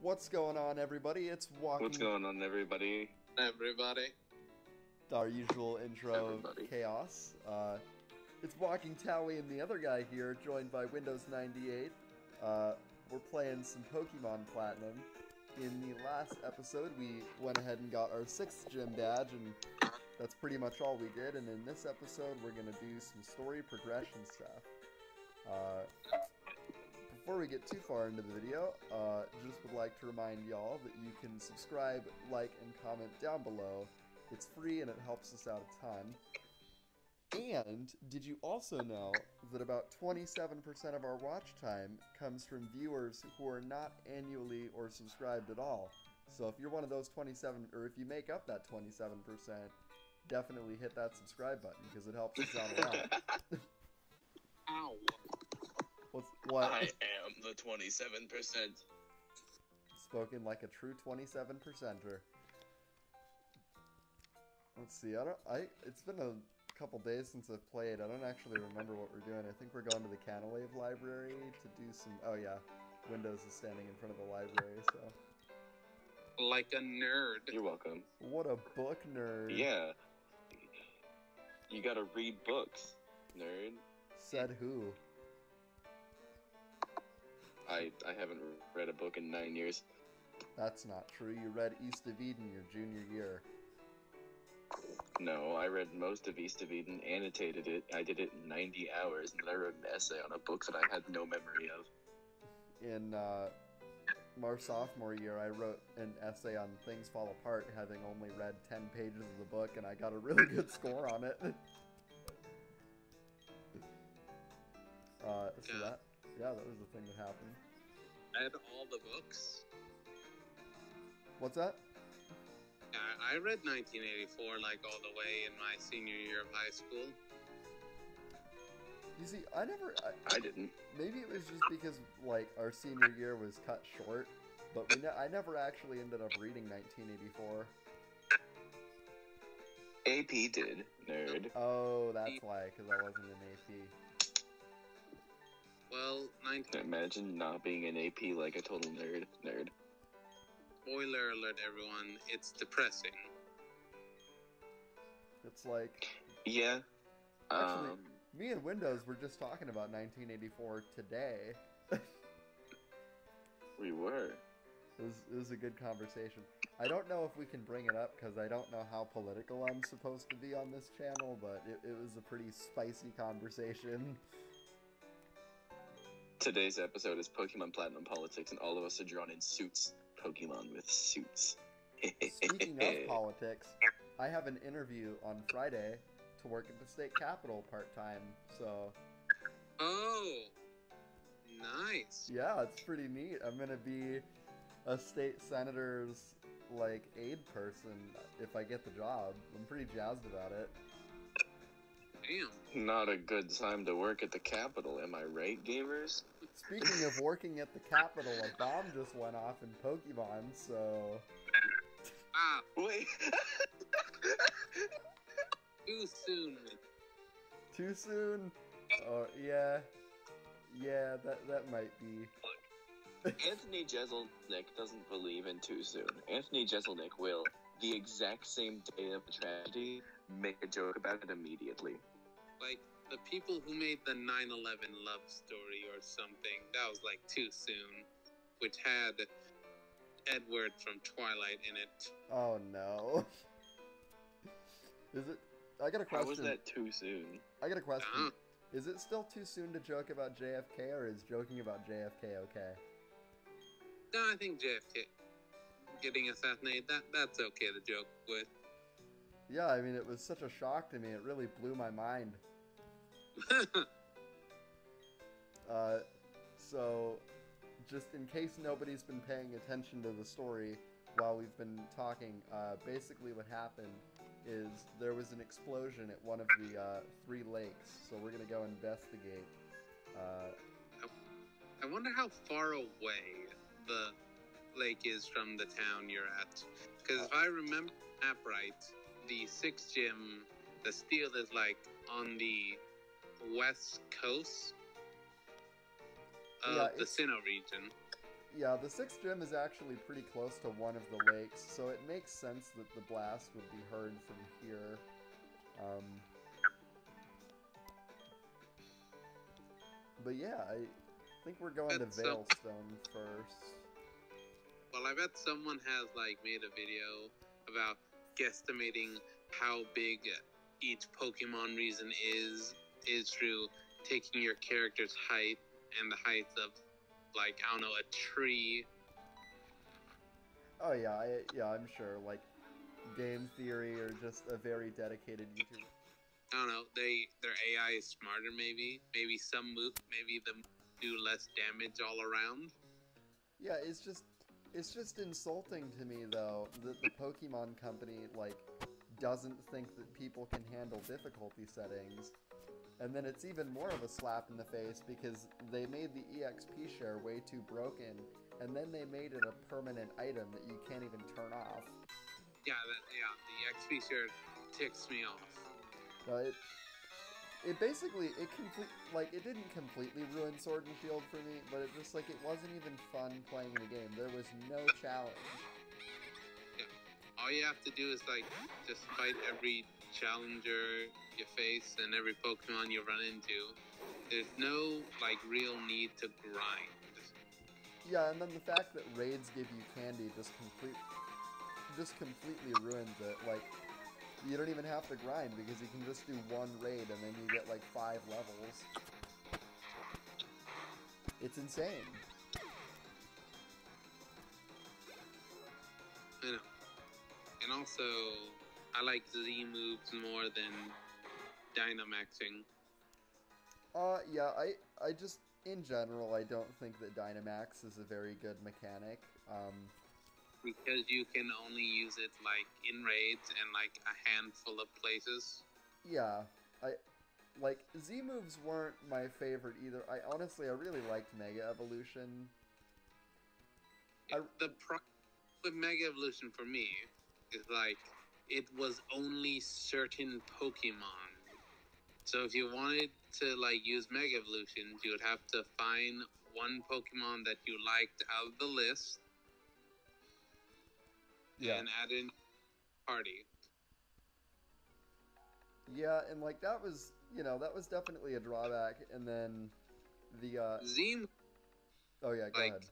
What's going on, everybody? It's Walking... What's going on, everybody? Everybody. Our usual intro Everybody. chaos. It's Walking Towie and the other guy here, joined by Windows 98. We're playing some Pokemon Platinum. In the last episode, we went ahead and got our 6th gym badge, and that's pretty much all we did. And in this episode, we're going to do some story progression stuff. Before we get too far into the video, just would like to remind y'all that you can subscribe, like, and comment down below. It's free and it helps us out a ton. And did you also know that about 27% of our watch time comes from viewers who are not annually or subscribed at all? So if you're one of those 27, or if you make up that 27%, definitely hit that subscribe button because it helps us out a lot. Ow. What? I am the 27%. Spoken like a true 27%er. Let's see, it's been a couple days since I've played. I don't actually remember what we're doing. I think we're going to the Canalave library to do some... Oh yeah, Windows is standing in front of the library, so... Like a nerd. You're welcome. What a book nerd. Yeah. You gotta read books, nerd. Said who? I haven't read a book in 9 years. That's not true. You read East of Eden your junior year. No, I read most of East of Eden, annotated it. I did it in 90 hours, and then I wrote an essay on a book that I had no memory of. In my sophomore year, I wrote an essay on Things Fall Apart, having only read 10 pages of the book, and I got a really good score on it. Yeah, that was the thing that happened. I read all the books. What's that? Yeah, I read 1984 like all the way in my senior year of high school. You see, I didn't. Maybe it was just because, like, our senior year was cut short, but I never actually ended up reading 1984. AP did, nerd. Oh, that's why, because I wasn't in AP. Well, Imagine not being an AP like a total nerd. Spoiler alert, everyone. It's depressing. It's like... Yeah. Actually, me and Windows were just talking about 1984 today. We were. It was a good conversation. I don't know if we can bring it up because I don't know how political I'm supposed to be on this channel, but it was a pretty spicy conversation. Today's episode is Pokemon Platinum Politics, and all of us are drawn in suits. Pokemon with suits. Speaking of politics, I have an interview on Friday to work at the state capitol part-time, so... Oh! Nice. Yeah, it's pretty neat. I'm gonna be a state senator's, like, aide person if I get the job. I'm pretty jazzed about it. Damn. Not a good time to work at the Capitol, am I right, gamers? Speaking of working at the Capitol, a bomb just went off in Pokemon, so... Ah, Wait! too soon. Too soon? Oh, yeah. Yeah, that might be. Anthony Jeselnik doesn't believe in too soon. Anthony Jeselnik will, the exact same day of the tragedy, make a joke about it immediately. Like, the people who made the 9/11 love story or something, that was like too soon, which had Edward from Twilight in it. Oh, no. Is it... I got a question. How was that too soon? I got a question. Is it still too soon to joke about JFK, or is joking about JFK okay? No, I think JFK getting assassinated, that's okay to joke with. Yeah, I mean, it was such a shock to me. It really blew my mind. So, just in case nobody's been paying attention to the story while we've been talking, basically what happened is there was an explosion at one of the 3 lakes, so we're gonna go investigate. I wonder how far away the lake is from the town you're at. Because if I remember the map right, the 6th gym, the steel is like on the west coast of the Sinnoh region. yeah, the 6th gym is actually pretty close to one of the lakes, so it makes sense that the blast would be heard from here. But yeah, I think we're going to Veilstone first. Well, I bet someone has like made a video about guesstimating how big each Pokemon region is through taking your character's height and the height of, like, I don't know, a tree. Oh yeah, I'm sure. Like, Game Theory or just a very dedicated YouTuber. I don't know. Their AI is smarter. Maybe the do less damage all around. Yeah, it's just insulting to me though that the Pokemon Company like doesn't think that people can handle difficulty settings. And then it's even more of a slap in the face because they made the EXP share way too broken, and then they made it a permanent item that you can't even turn off. Yeah, the EXP share ticks me off. It basically, it didn't completely ruin Sword and Shield for me, but it just, like, it wasn't even fun playing the game. There was no challenge. Yeah. All you have to do is, like, just fight every challenger you face and every Pokemon you run into. There's no, like, real need to grind. Yeah, and then the fact that raids give you candy just completely ruins it. Like, you don't even have to grind because you can just do one raid and then you get like 5 levels. It's insane. I know. And also, I like Z moves more than Dynamaxing. Yeah, I just, in general, I don't think that Dynamax is a very good mechanic. Because you can only use it, like, in raids and, like, a handful of places. Yeah, like, Z moves weren't my favorite either. I really liked Mega Evolution. The problem with Mega Evolution for me is, like, it was only certain Pokemon. So if you wanted to, like, use Mega Evolution, you would have to find one Pokemon that you liked out of the list. Yeah. And add in party. Yeah, and like that was definitely a drawback. And then the Z. Oh yeah, go ahead.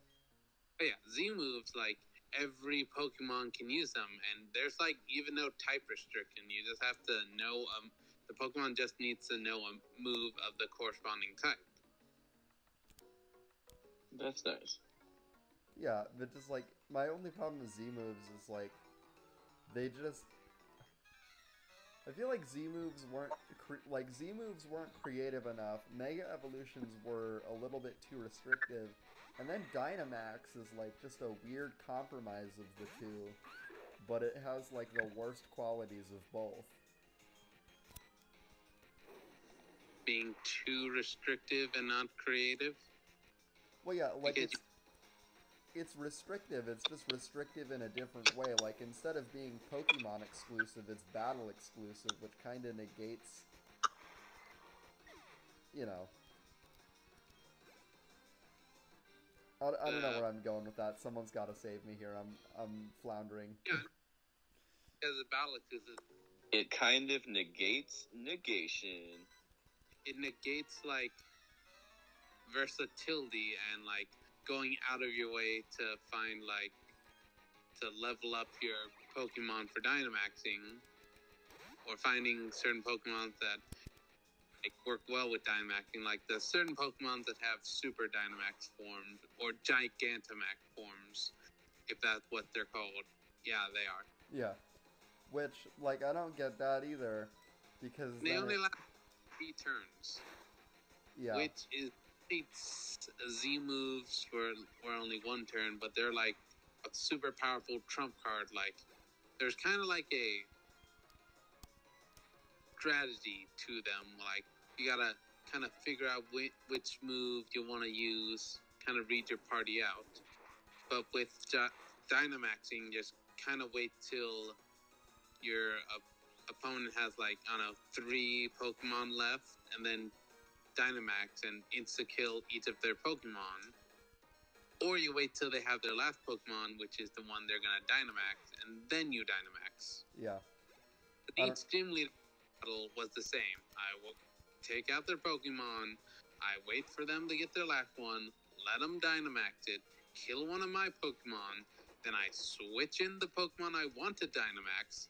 Oh yeah, Z moves, like every Pokemon can use them, and there's like even no type restriction. You just have to know the Pokemon just needs to know a move of the corresponding type. That's nice. Yeah, but just like my only problem with Z moves is like I feel like Z moves weren't creative enough. Mega Evolutions were a little bit too restrictive, and then Dynamax is like just a weird compromise of the two, but it has like the worst qualities of both. Being too restrictive and not creative? Well, yeah, like it's restrictive. It's just restrictive in a different way. Like, instead of being Pokemon exclusive, it's battle exclusive, which kind of negates, you know. I don't know where I'm going with that. Someone's got to save me here. I'm floundering. Yeah, as a battle exclusive, it kind of negates negation. It negates, like, versatility and, like, going out of your way to find, like, to level up your Pokemon for Dynamaxing, or finding certain Pokemon that, like, work well with Dynamaxing, like the certain Pokemon that have Super Dynamax forms, or Gigantamax forms, if that's what they're called. Yeah, they are. Yeah. Which, like, I don't get that either, because they only last 3 turns. Yeah. Which is Z moves for only 1 turn, but they're like a super powerful trump card. Like, there's kind of like a strategy to them. Like, you gotta kind of figure out which move you want to use, kind of read your party out. But with Dynamaxing, just kind of wait till your opponent has, like, I don't know, 3 Pokemon left, and then Dynamax and insta-kill each of their Pokemon. or you wait till they have their last Pokemon, which is the one they're gonna Dynamax, and then you Dynamax. Yeah. But each gym leader battle was the same. I will take out their Pokemon, I wait for them to get their last one, let them Dynamax it, kill one of my Pokemon, then I switch in the Pokemon I want to Dynamax,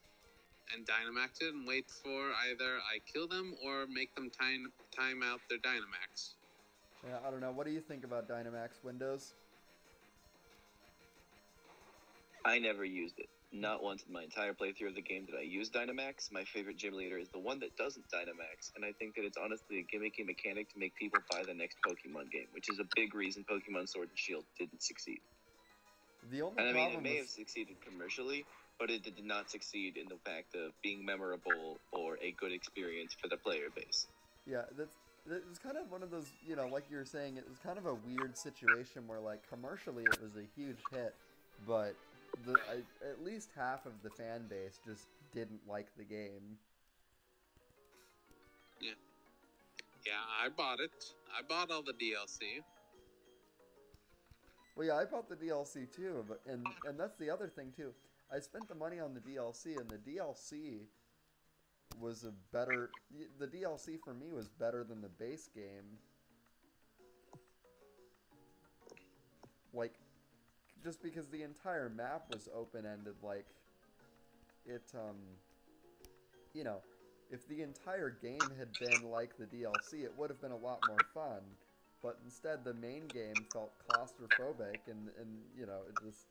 and Dynamax it and wait for either I kill them or make them time out their Dynamax. Yeah, I don't know. What do you think about Dynamax windows? I never used it. Not once in my entire playthrough of the game did I use Dynamax. My favorite gym leader is the one that doesn't Dynamax, and I think that it's honestly a gimmicky mechanic to make people buy the next Pokemon game, which is a big reason Pokemon Sword and Shield didn't succeed. The only And I problem mean, it may have succeeded commercially, but it did not succeed in the fact of being memorable or a good experience for the player base. Yeah, it's kind of one of those, you know, like you were saying, it was kind of a weird situation where, like, commercially it was a huge hit, but at least half of the fan base just didn't like the game. Yeah. Yeah, I bought it. I bought all the DLC. Well, yeah, I bought the DLC too, but and that's the other thing too. I spent the money on the DLC, and the DLC was the DLC for me was better than the base game. Like, just because the entire map was open-ended, like, it, you know, if the entire game had been like the DLC, it would have been a lot more fun. But instead, the main game felt claustrophobic, and you know, it just,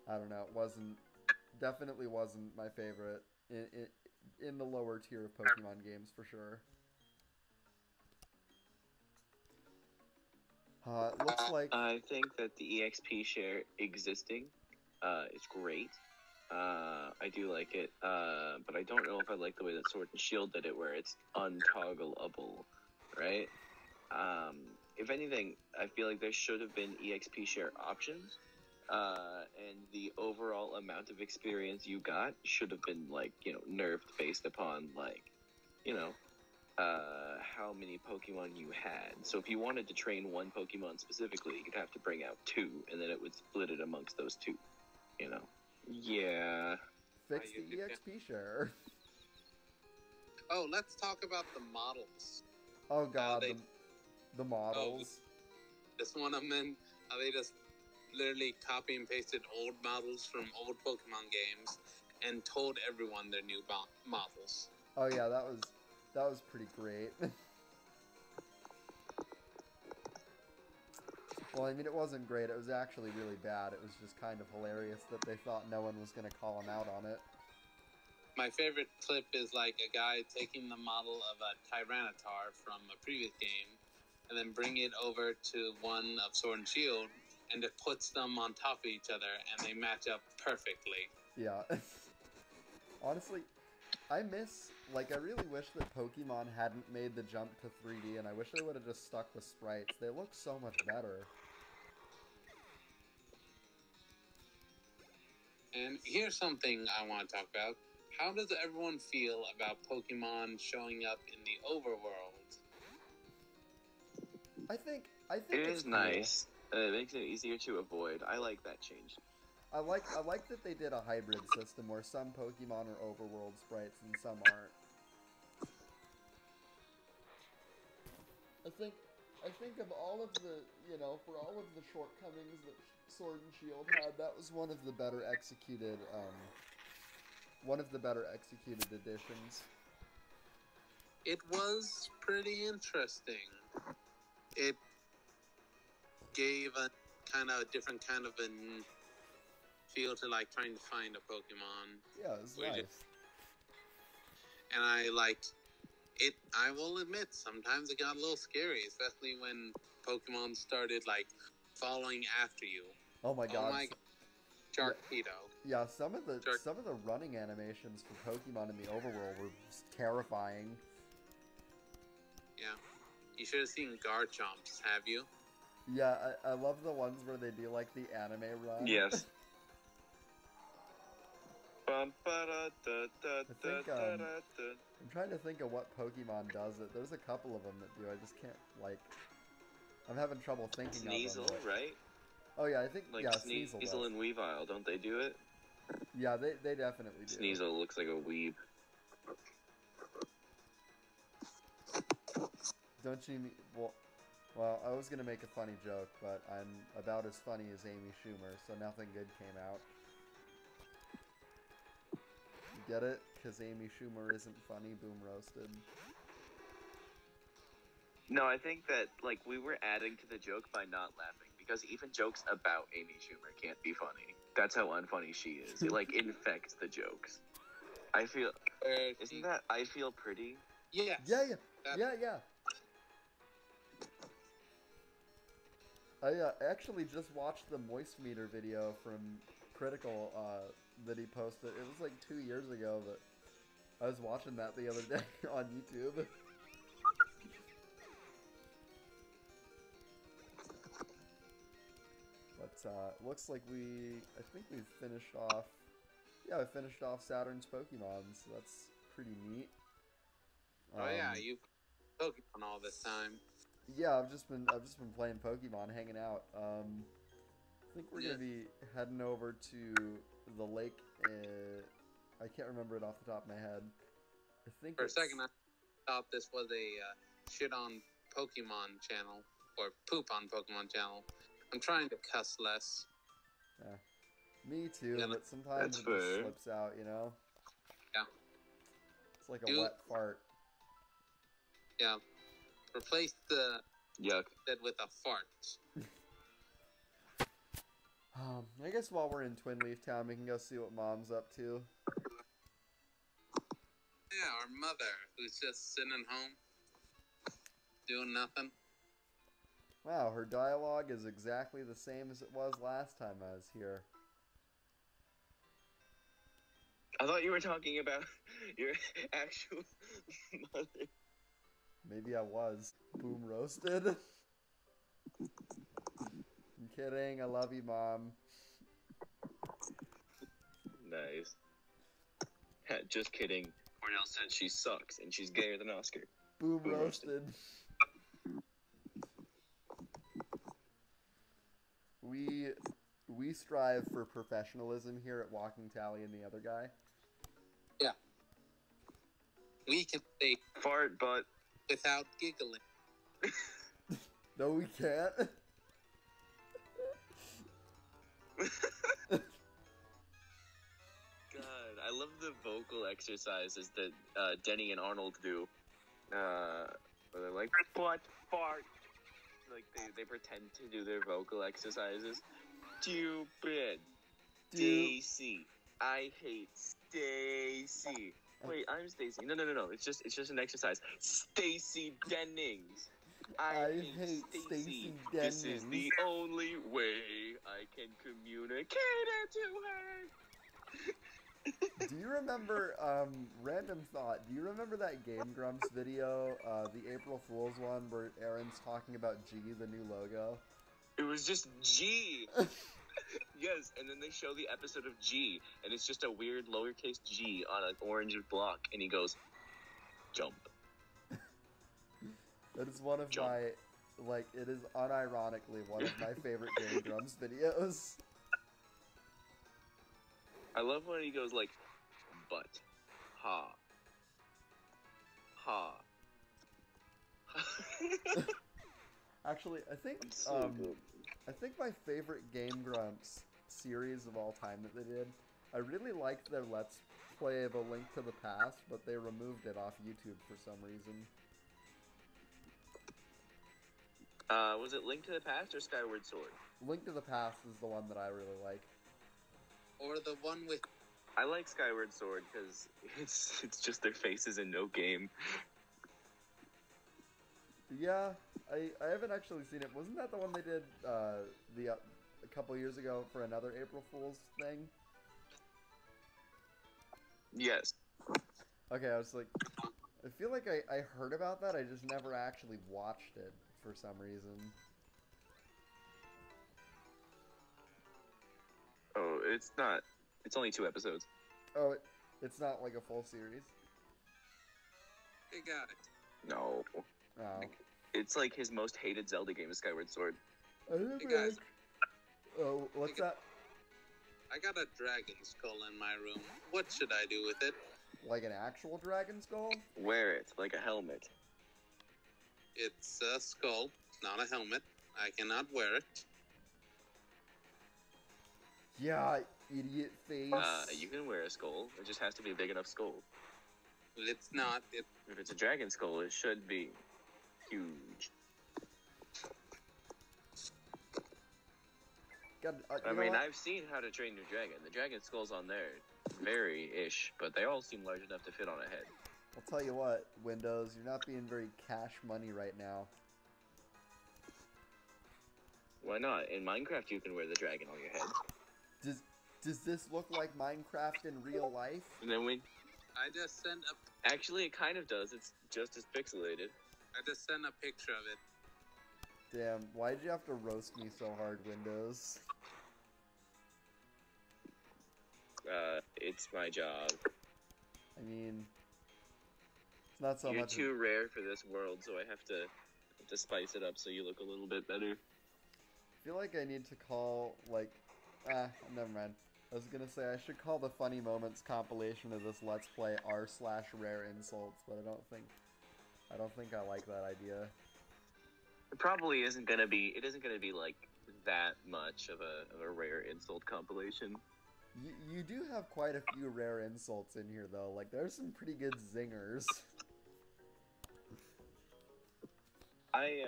I don't know, definitely wasn't my favorite in the lower tier of Pokemon games, for sure. It looks like... I think that the EXP share existing is great. I do like it, but I don't know if I like the way that Sword and Shield did it, where it's untoggleable, right? If anything, I feel like there should have been EXP share options, and the overall amount of experience you got should have been, like, you know, nerfed based upon, like, you know, how many Pokemon you had. So if you wanted to train one Pokemon specifically, you'd have to bring out two, and then it would split it amongst those two, you know? Yeah. Fix the EXP share. Oh, let's talk about the models. Oh god, the models. This one of them, they just literally copy and pasted old models from old Pokemon games and told everyone they're new models. Oh yeah, that was pretty great. Well, I mean, it wasn't great. It was actually really bad. It was just kind of hilarious that they thought no one was going to call them out on it. My favorite clip is, like, a guy taking the model of a Tyranitar from a previous game and then bring it over to one of Sword and Shield, and it puts them on top of each other, and they match up perfectly. Yeah. Honestly, I really wish that Pokemon hadn't made the jump to 3D, and I wish they would have just stuck with sprites. They look so much better. And here's something I want to talk about. How does everyone feel about Pokemon showing up in the overworld? I think it is cool. Nice. It makes it easier to avoid. I like that change. I like that they did a hybrid system where some Pokemon are overworld sprites and some aren't. I think of all of the, you know, for all of the shortcomings that Sword and Shield had, that was one of the better executed additions. It was pretty interesting. It gave a kind of different kind of a feel to, like, trying to find a Pokemon. Yeah, it was nice. And I liked it. I will admit, sometimes it got a little scary, especially when Pokemon started, like, following after you. Oh my god. Sharpedo. Yeah, some of the running animations for Pokemon in the overworld were just terrifying. Yeah. You should have seen Garchomps, have you? Yeah, I love the ones where they do, like, the anime run. Yes. I think, I'm trying to think of what Pokemon does it. There's a couple of them that do. I just can't, like... I'm having trouble thinking of them. Sneasel, right? Oh yeah, I think Like yeah, Sneasel does. Sneasel and Weavile, don't they do it? Yeah, they definitely do. Sneasel looks like a weeb. Don't you mean... Well, I was gonna make a funny joke, but I'm about as funny as Amy Schumer, so nothing good came out. Get it? Because Amy Schumer isn't funny, boom roasted. No, I think that, like, we were adding to the joke by not laughing, because even jokes about Amy Schumer can't be funny. That's how unfunny she is. It, like, infects the jokes. I feel... Isn't that I Feel Pretty? Yes. Yeah. I actually just watched the moist meter video from Critical that he posted. It was like 2 years ago, but I was watching that the other day on YouTube. But looks like I think we've finished off. Yeah, we finished off Saturn's Pokemon, so that's pretty neat. Oh yeah, you've Pokemon all this time. Yeah, I've just been playing Pokemon, hanging out. I think we're gonna be heading over to the lake. I can't remember it off the top of my head. I think for a second I thought this was a shit on Pokemon channel or poop on Pokemon channel. I'm trying to cuss less. Yeah, me too. Yeah, but sometimes it just slips out, you know. Yeah. It's like a wet fart. Yeah. Replace the yuck with a fart. I guess while we're in Twin Leaf Town, we can go see what Mom's up to. Yeah, our mother, who's just sitting home, doing nothing. Wow, her dialogue is exactly the same as it was last time I was here. I thought you were talking about your actual mother. Maybe I was. Boom roasted. I'm kidding. I love you, Mom. Nice. Just kidding. Cornell said she sucks and she's gayer than Oscar. Boom roasted. We strive for professionalism here at Walking Tally and the other guy. Yeah. We can say fart butt without giggling. No, we can't. God, I love the vocal exercises that Denny and Arnold do. Where they're like, butt, fart. Like, they pretend to do their vocal exercises. Stupid. Stacy. I hate Stacy. Wait, I'm Stacy. No. It's just an exercise. Stacy Dennings. I hate Stacy Dennings. This is the only way I can communicate it to her. Do you remember, random thought, do you remember that Game Grumps video, the April Fool's one, where Aaron's talking about G, the new logo? It was just G! Yes, and then they show the episode of G, and it's just a weird lowercase G on an orange block, and he goes, jump. That is one of my, like, it is unironically one of my favorite Game Grumps videos. I love when he goes like, but, ha, ha. Actually, I think, I think my favorite Game Grumps series of all time that they did, I really liked their Let's Play of A Link to the Past, but they removed it off YouTube for some reason. Was it Link to the Past or Skyward Sword? Link to the Past is the one that I really like. Or the one with... I like Skyward Sword because it's just their faces in no game. Yeah, I haven't actually seen it. Wasn't that the one they did a couple years ago for another April Fool's thing? Yes. Okay, I was like, I feel like I heard about that. I just never actually watched it for some reason. Oh, it's not. It's only 2 episodes. Oh, it's not like a full series? They got it. No. Oh. It's like his most hated Zelda game is Skyward Sword. Hey guys, Oh, what's that? I got a dragon skull in my room. What should I do with it? Like an actual dragon skull? Wear it like a helmet. It's a skull, not a helmet. I cannot wear it. Yeah, idiot face. You can wear a skull. It just has to be a big enough skull. It's not. If it's a dragon skull, it should be huge. God, I mean, I've seen How to Train Your Dragon. The dragon skulls on there, very-ish, but they all seem large enough to fit on a head. I'll tell you what, Windows, you're not being very cash money right now. Why not? In Minecraft, you can wear the dragon on your head. Does this look like Minecraft in real life? And then I just sent a. Actually, it kind of does. It's just as pixelated. I just sent a picture of it. Damn, why'd you have to roast me so hard, Windows? It's my job. I mean, it's not so You're much. too rare for this world, so I have to spice it up so you look a little bit better. I feel like I need to call, like, never mind. I was gonna say I should call the funny moments compilation of this Let's Play r/rare insults, but I don't think I like that idea. It probably isn't gonna be. It isn't gonna be like that much of a rare insult compilation. You do have quite a few rare insults in here, though. Like, there's some pretty good zingers. I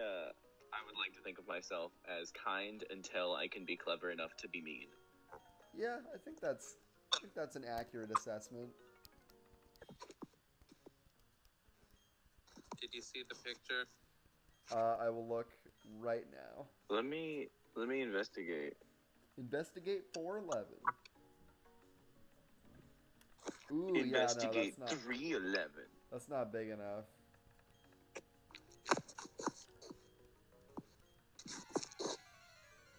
would like to think of myself as kind until I can be clever enough to be mean. Yeah, I think that's an accurate assessment. Did you see the picture? I will look right now. Let me investigate. Investigate 411. Ooh, Investigate yeah, no, 311. that's not big enough.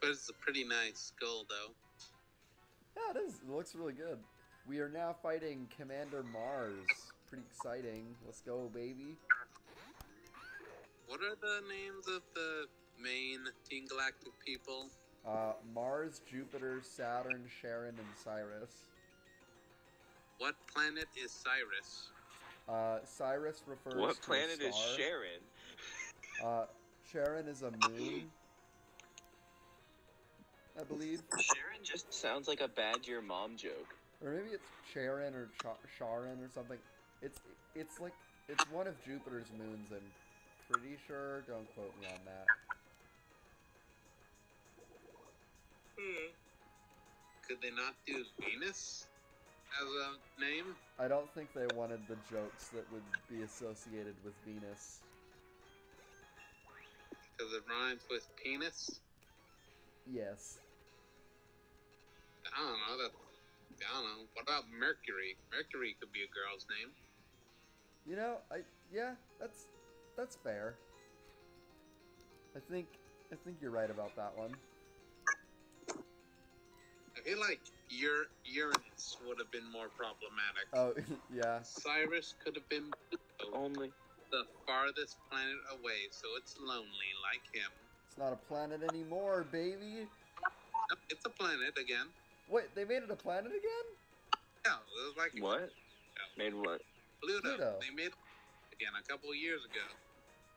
But it's a pretty nice skull, though. Yeah, it is. It looks really good. We are now fighting Commander Mars. Pretty exciting. Let's go, baby. What are the names of the main Team Galactic people? Mars, Jupiter, Saturn, Charon, and Cyrus. What planet is Cyrus? Cyrus refers What to planet a is star. Sharon? Charon is a moon, I believe. Sharon just sounds like a bad your mom joke. Or maybe it's Charon or Charon or something. It's like, it's one of Jupiter's moons, I'm pretty sure. Don't quote me on that. Could they not do Venus as a name? I don't think they wanted the jokes that would be associated with Venus. Because it rhymes with penis? Yes. I don't know. What about Mercury? Mercury could be a girl's name. You know, yeah, that's fair. I think you're right about that one. I feel like Uranus would have been more problematic. Oh, yeah. Cyrus could have been Pluto, Only. the farthest planet away, so it's lonely like him. It's not a planet anymore, baby. Nope, it's a planet again. Wait, they made it a planet again? Yeah, it was like What? Made what? Pluto. They made it again a couple of years ago.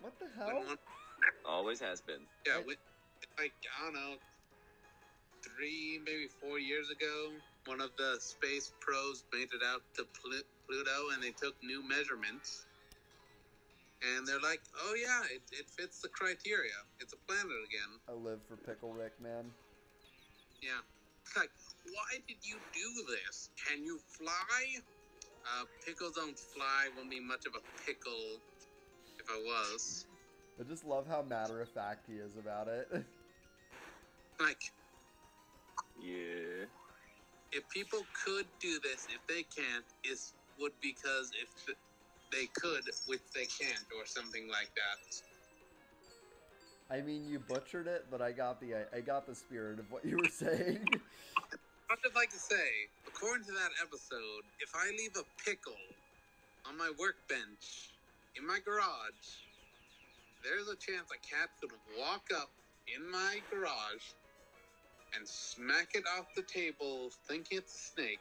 What the hell? Always has been. Yeah, like, I don't know, 3, maybe 4 years ago, one of the space pros made it out to Pluto, and they took new measurements. And they're like, oh yeah, it fits the criteria. It's a planet again. I live for Pickle Rick, man. Yeah. It's like, why did you do this? Can you fly? Pickles don't fly. Wouldn't be much of a pickle if I was. I just love how matter-of-fact he is about it. Like, Yeah. if people could do this, if they can't, would because if they could, which they can't, or something like that. I mean, you butchered it, but I got the spirit of what you were saying. I'd just like to say, according to that episode, if I leave a pickle on my workbench in my garage, there's a chance a cat could walk up in my garage and smack it off the table, thinking it's a snake.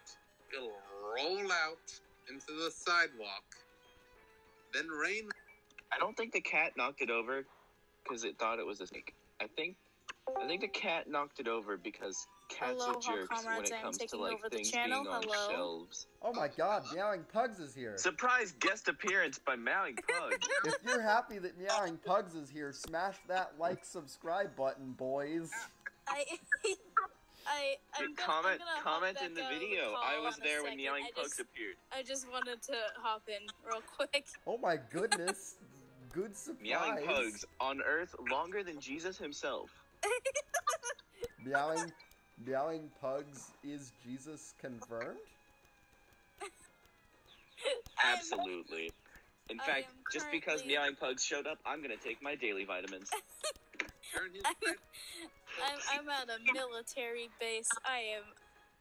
It'll roll out into the sidewalk, then rain. I don't think the cat knocked it over because it thought it was a snake. I think the cat knocked it over because cats Aloha, are jerks when comrades. it I am comes to taking like over the things channel. being on Hello. shelves. Oh my god, MeowingPugs is here. Surprise guest appearance by MeowingPugs. If you're happy that MeowingPugs is here, smash that like, subscribe button, boys. I'm gonna comment hop back in the out of video. call I was in a there when second. MeowingPugs appeared. I just wanted to hop in real quick. Oh my goodness. Good surprise. MeowingPugs on Earth longer than Jesus himself. MeowingPugs is Jesus confirmed? Absolutely. In fact, just because MeowingPugs showed up, I'm gonna take my daily vitamins. I'm at a military base. I am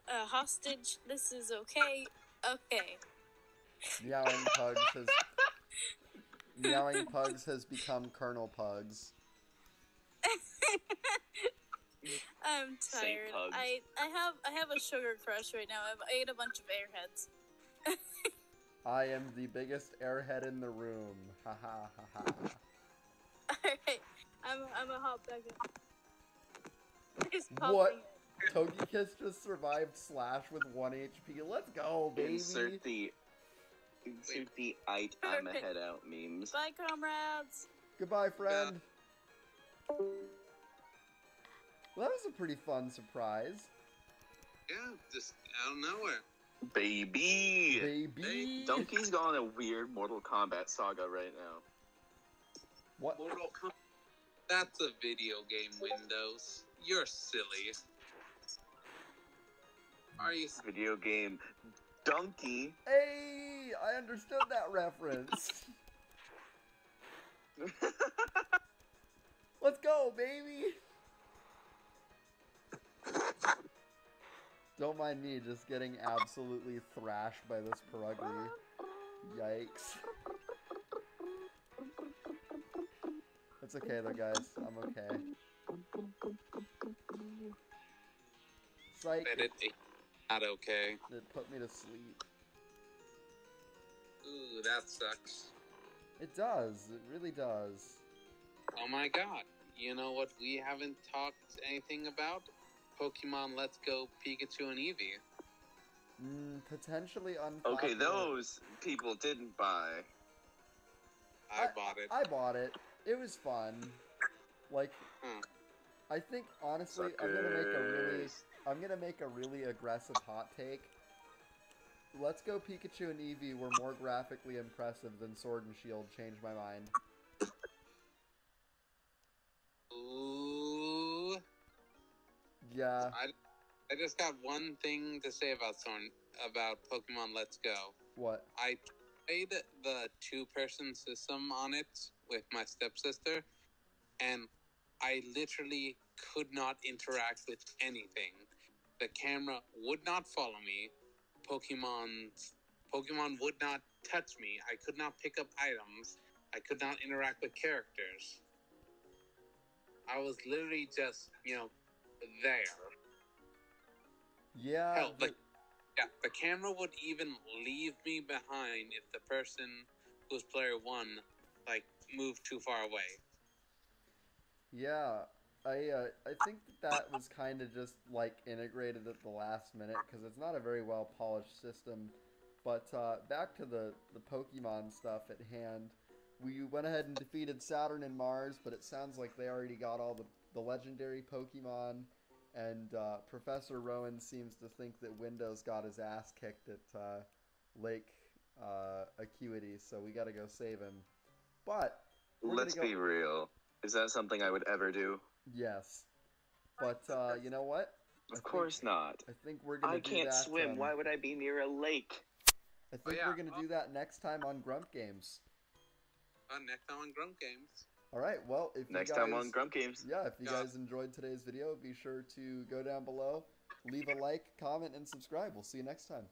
a hostage. This is okay. Okay. MeowingPugs has become Colonel Pugs. I'm tired. Pugs. I have a sugar crush right now. I ate a bunch of airheads. I am the biggest airhead in the room. Ha ha ha ha. Alright. I'm a hop back in. He's popping What? in. Togekiss just survived Slash with 1 HP. Let's go, baby. Insert the I'm a head out memes. Bye, comrades. Goodbye, friend. Well, that was a pretty fun surprise. Yeah, just out of nowhere. Baby! Baby! Donkey's gone a weird Mortal Kombat saga right now. What? Mortal Kombat. That's a video game, Windows. You're silly. Are you? Video game. Donkey. Hey! I understood that reference. Let's go, baby! Don't mind me just getting absolutely thrashed by this Perugly. Yikes. It's okay though, guys. I'm okay. Psych. Not okay. It put me to sleep. Ooh, that sucks. It does. It really does. Oh my god. You know what we haven't talked anything about? Pokemon Let's Go Pikachu and Eevee. Potentially unpopular. Okay, those people didn't buy. I bought it. I bought it. It was fun. Like, Hmm. I think honestly, Suckers. I'm gonna make a really aggressive hot take. Let's Go Pikachu and Eevee were more graphically impressive than Sword and Shield. Changed my mind. Ooh. Yeah. I just got one thing to say about Pokemon Let's Go. What? I played the two-person system on it with my stepsister, and I literally could not interact with anything. The camera would not follow me. Pokemon would not touch me. I could not pick up items. I could not interact with characters. I was literally just, there. Yeah. Hell, the camera would even leave me behind if the person who's player one, moved too far away. Yeah. I think that was kind of just integrated at the last minute because it's not a very well polished system. But back to the Pokemon stuff at hand. We went ahead and defeated Saturn and Mars, but it sounds like they already got all the legendary Pokemon. And Professor Rowan seems to think that Windows got his ass kicked at Lake Acuity, so we gotta go save him. But let's be real. Is that something I would ever do? Yes. But you know what? Of course not. I think we're gonna do that. I can't swim. Why would I be near a lake? I think we're gonna do that next time on Grump Games. Next time on Grump Games. Alright, well, if next you guys, time on Grump Games. Yeah, if you guys enjoyed today's video, be sure to go down below, leave a like, comment, and subscribe. We'll see you next time.